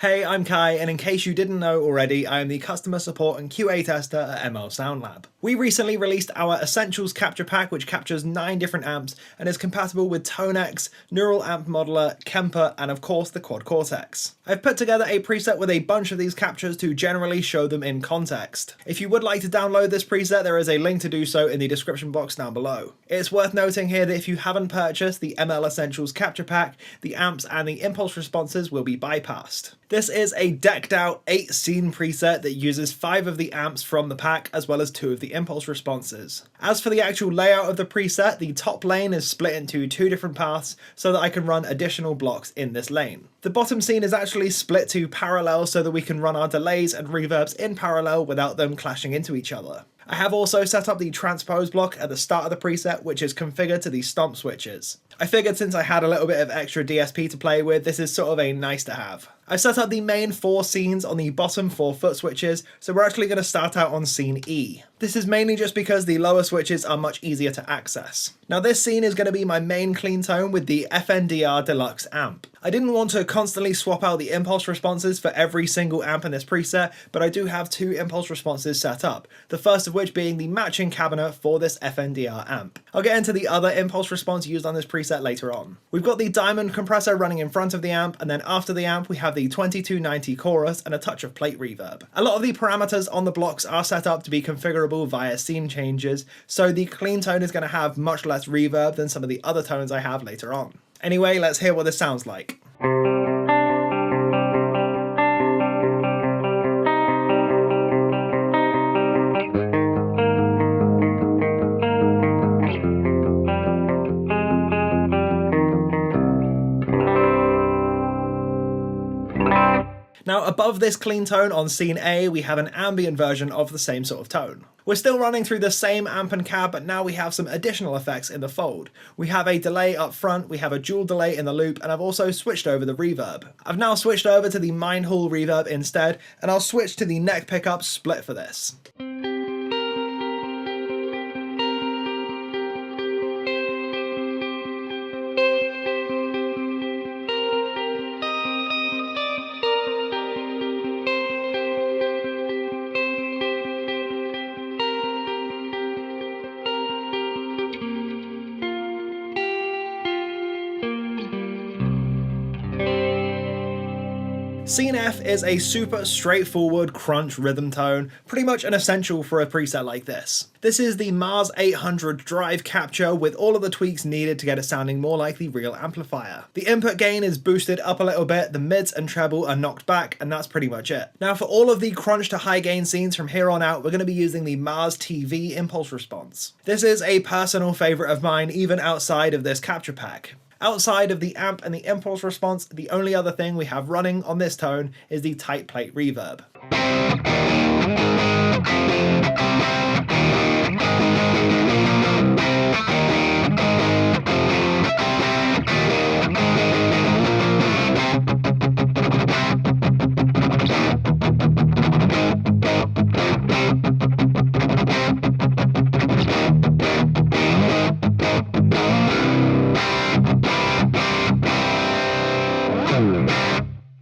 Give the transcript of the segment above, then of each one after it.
Hey, I'm Kai, and in case you didn't know already, I am the customer support and QA tester at ML Sound Lab. We recently released our Essentials Capture Pack, which captures 9 different amps and is compatible with ToneX, Neural Amp Modeler, Kemper, and of course the Quad Cortex. I've put together a preset with a bunch of these captures to generally show them in context. If you would like to download this preset, there is a link to do so in the description box down below. It's worth noting here that if you haven't purchased the ML Essentials Capture Pack, the amps and the impulse responses will be bypassed. This is a decked out 8 scene preset that uses 5 of the amps from the pack as well as 2 of the impulse responses. As for the actual layout of the preset, the top lane is split into 2 different paths so that I can run additional blocks in this lane. The bottom scene is actually split to parallel so that we can run our delays and reverbs in parallel without them clashing into each other. I have also set up the transpose block at the start of the preset, which is configured to the stomp switches. I figured since I had a little bit of extra DSP to play with, this is sort of a nice to have. I've set up the main 4 scenes on the bottom 4 foot switches, so we're actually going to start out on scene E. This is mainly just because the lower switches are much easier to access. Now this scene is going to be my main clean tone with the FNDR Deluxe amp. I didn't want to constantly swap out the impulse responses for every single amp in this preset, but I do have 2 impulse responses set up, the first of which being the matching cabinet for this FNDR amp. I'll get into the other impulse response used on this preset later on. We've got the diamond compressor running in front of the amp, and then after the amp we have the 2290 chorus and a touch of plate reverb. A lot of the parameters on the blocks are set up to be configurable via scene changes, so the clean tone is going to have much less reverb than some of the other tones I have later on. Anyway, let's hear what this sounds like. Now above this clean tone on scene A, we have an ambient version of the same sort of tone. We're still running through the same amp and cab, but now we have some additional effects in the fold. We have a delay up front, we have a dual delay in the loop, and I've also switched over the reverb. I've now switched over to the Mind Hall reverb instead, and I'll switch to the neck pickup split for this. Scene F is a super straightforward crunch rhythm tone, pretty much an essential for a preset like this. This is the Mars 800 drive capture with all of the tweaks needed to get it sounding more like the real amplifier. The input gain is boosted up a little bit, the mids and treble are knocked back, and that's pretty much it. Now for all of the crunch to high gain scenes from here on out, we're going to be using the Mars TV impulse response. This is a personal favorite of mine even outside of this capture pack. Outside of the amp and the impulse response, the only other thing we have running on this tone is the tight plate reverb.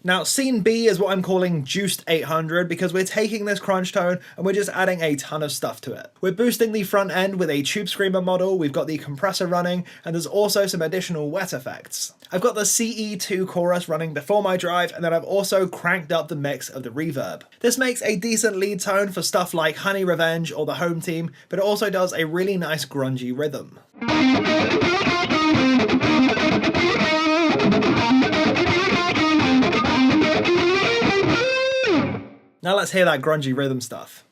Now scene B is what I'm calling Juiced 800 because we're taking this crunch tone and we're just adding a ton of stuff to it. We're boosting the front end with a tube screamer model, we've got the compressor running, and there's also some additional wet effects. I've got the CE2 chorus running before my drive, and then I've also cranked up the mix of the reverb. This makes a decent lead tone for stuff like Honey Revenge or the Home Team, but it also does a really nice grungy rhythm. Now let's hear that grungy rhythm stuff.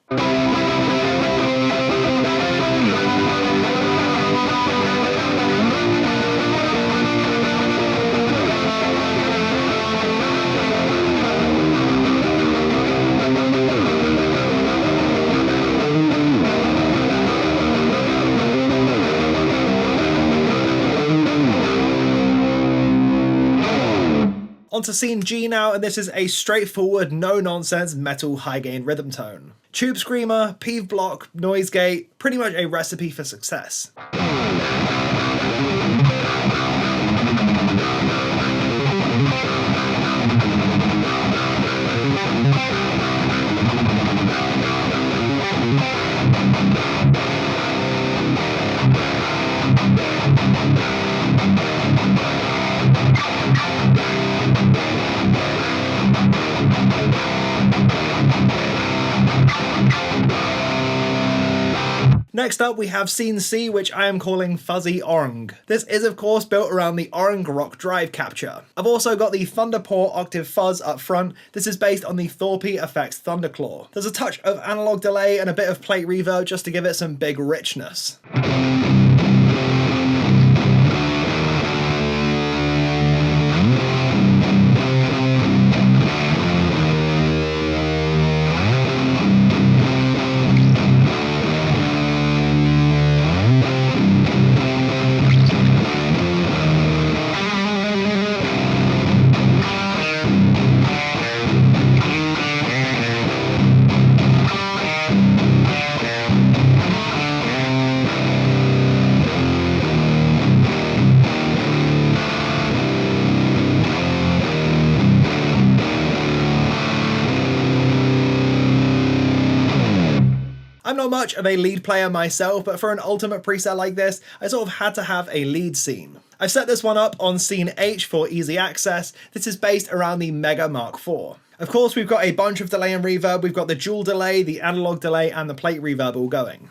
Onto scene G now, and this is a straightforward, no-nonsense metal high-gain rhythm tone. Tube screamer, PEAV block, noise gate, pretty much a recipe for success. Next up we have Scene C, which I am calling Fuzzy ORNG. This is of course built around the ORNG rock drive capture. I've also got the Thunderpaw Octave Fuzz up front. This is based on the Thorpe Effects Thunderclaw. There's a touch of analog delay and a bit of plate reverb just to give it some big richness. I'm not much of a lead player myself, but for an ultimate preset like this, I sort of had to have a lead scene. I've set this one up on Scene H for easy access. This is based around the Mega Mark IV. Of course, we've got a bunch of delay and reverb. We've got the dual delay, the analog delay, and the plate reverb all going.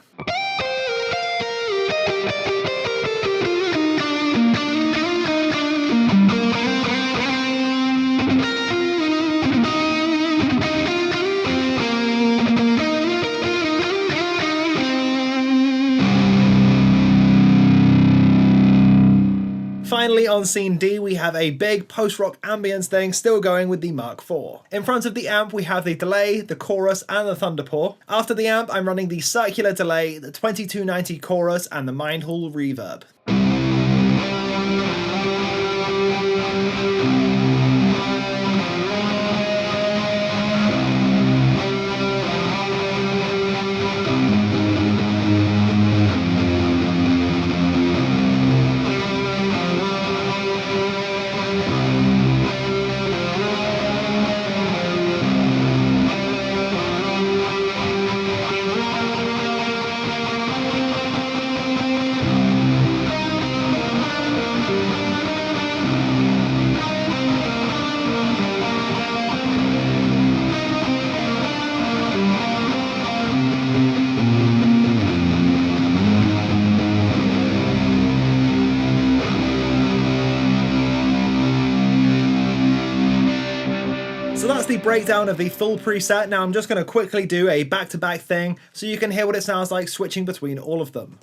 Finally, on Scene D, we have a big post-rock ambience thing still going with the Mark IV. In front of the amp, we have the delay, the chorus, and the Thunderpaw. After the amp, I'm running the circular delay, the 2290 chorus, and the Mindhall reverb. So that's the breakdown of the full preset. Now I'm just going to quickly do a back-to-back thing so you can hear what it sounds like switching between all of them.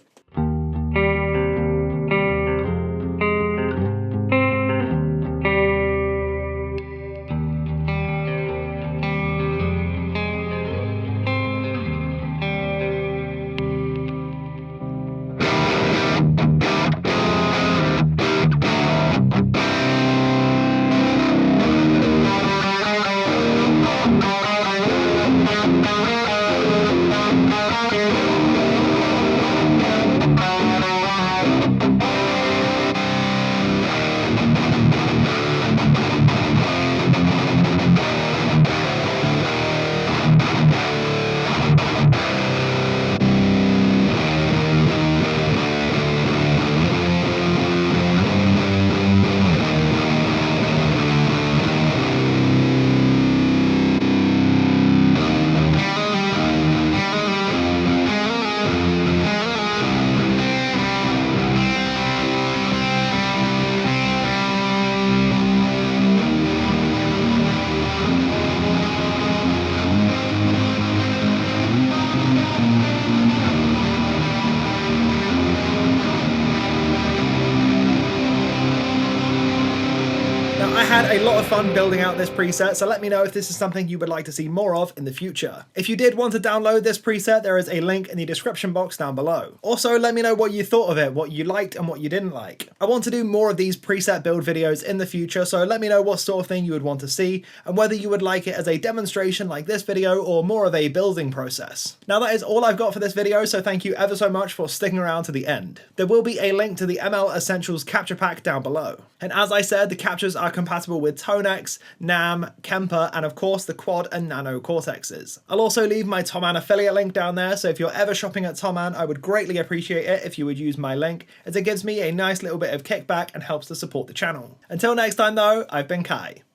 I had a lot of fun building out this preset, so let me know if this is something you would like to see more of in the future. If you did want to download this preset, there is a link in the description box down below. Also, let me know what you thought of it, what you liked and what you didn't like. I want to do more of these preset build videos in the future, so let me know what sort of thing you would want to see, and whether you would like it as a demonstration like this video, or more of a building process. Now that is all I've got for this video, so thank you ever so much for sticking around to the end. There will be a link to the ML Essentials capture pack down below. And as I said, the captures are compatible with Tonex, NAMM, Kemper, and of course the Quad and Nano Cortexes. I'll also leave my Thomann affiliate link down there, so if you're ever shopping at Thomann, I would greatly appreciate it if you would use my link, as it gives me a nice little bit of kickback and helps to support the channel. Until next time though, I've been Kai.